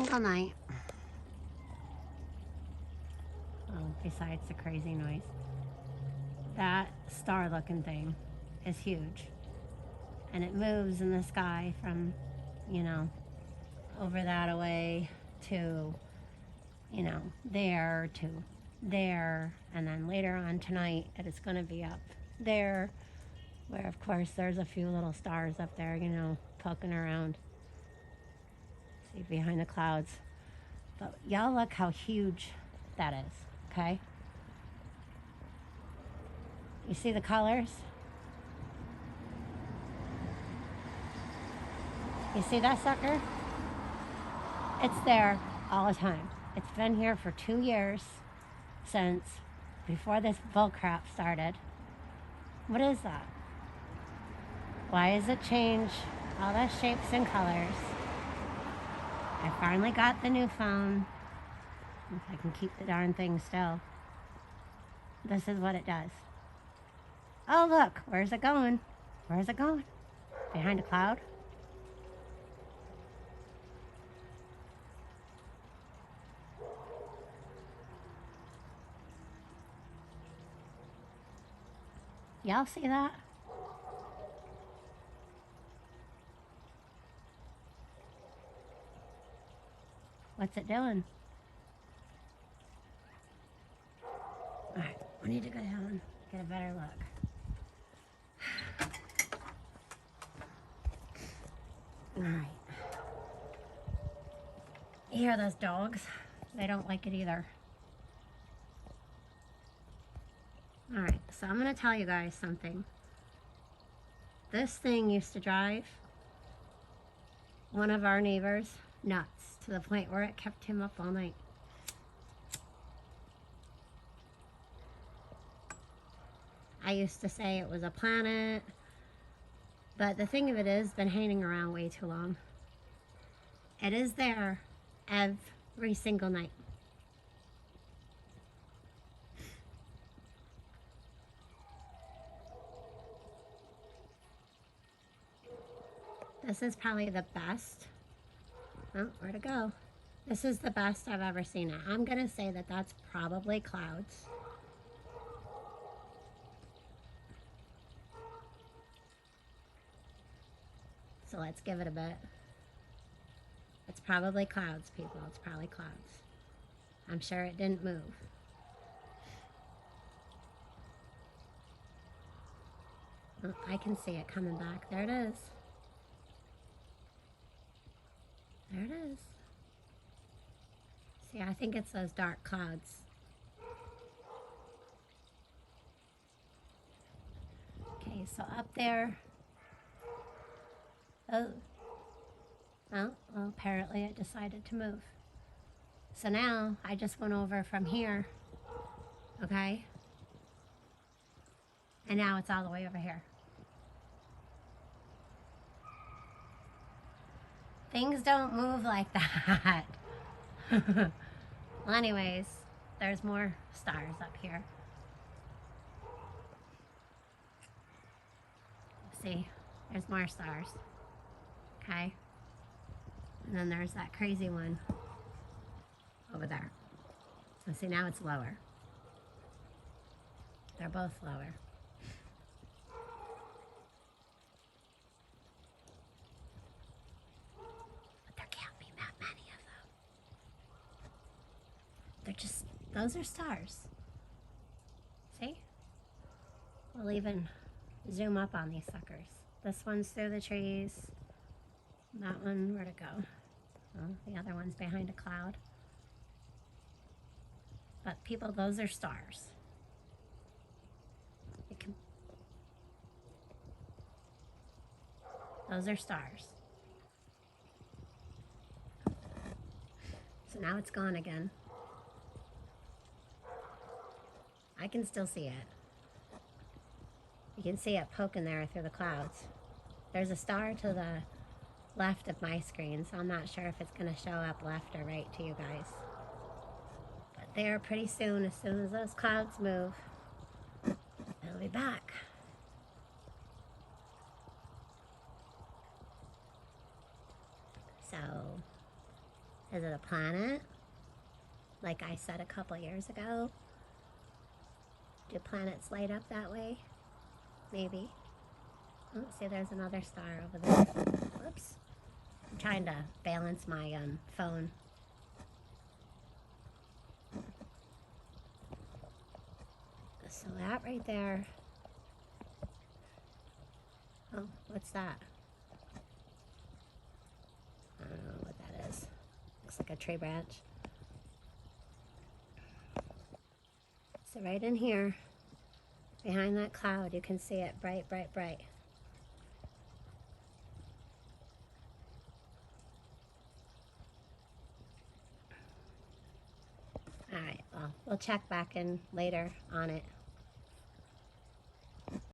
single night, well, besides the crazy noise, that star-looking thing is huge. And it moves in the sky from, you know, over that away to, you know, there to there. And then later on tonight, it is going to be up there, where, of course, there's a few little stars up there, you know, poking around. See, behind the clouds. But y'all look how huge that is, okay? You see the colors? You see that sucker? It's there all the time. It's been here for 2 years, since before this bull crap started. What is that? Why does it change all the shapes and colors? I finally got the new phone. If I can keep the darn thing still. This is what it does. Oh, look, where's it going? Where's it going? Behind a cloud? Y'all see that? What's it doing? Alright, we need to go down, get a better look. Alright. You hear those dogs? They don't like it either. Alright, so I'm going to tell you guys something. This thing used to drive one of our neighbors nuts, to the point where it kept him up all night. I used to say it was a planet, but the thing of it is, been hanging around way too long. It is there every single night. This is probably the best. Oh, where'd it go? This is the best I've ever seen it. I'm gonna say that that's probably clouds. So let's give it a bit. It's probably clouds, people. It's probably clouds. I'm sure it didn't move. Oh, I can see it coming back. There it is. There it is. See, I think it's those dark clouds. Okay, so up there. Oh. Oh, well, apparently it decided to move. So now I just went over from here. Okay? And now it's all the way over here. Things don't move like that. Well, anyways, there's more stars up here. See, there's more stars. Okay? And then there's that crazy one over there. So see, now it's lower. They're both lower. They're just, those are stars. See? We'll even zoom up on these suckers. This one's through the trees. That one, where'd it go? Oh, the other one's behind a cloud. But people, those are stars. Those are stars. So now it's gone again. I can still see it. You can see it poking there through the clouds. There's a star to the left of my screen, so I'm not sure if it's going to show up left or right to you guys. But there, pretty soon as those clouds move, it'll be back. So, Is it a planet? Like I said a couple years ago? Do planets light up that way? Maybe. Oh, see, there's another star over there. Whoops. I'm trying to balance my phone. So that right there. Oh, what's that? I don't know what that is. Looks like a tree branch. So right in here, behind that cloud, you can see it bright, bright, bright. Alright, well, we'll check back in later on it.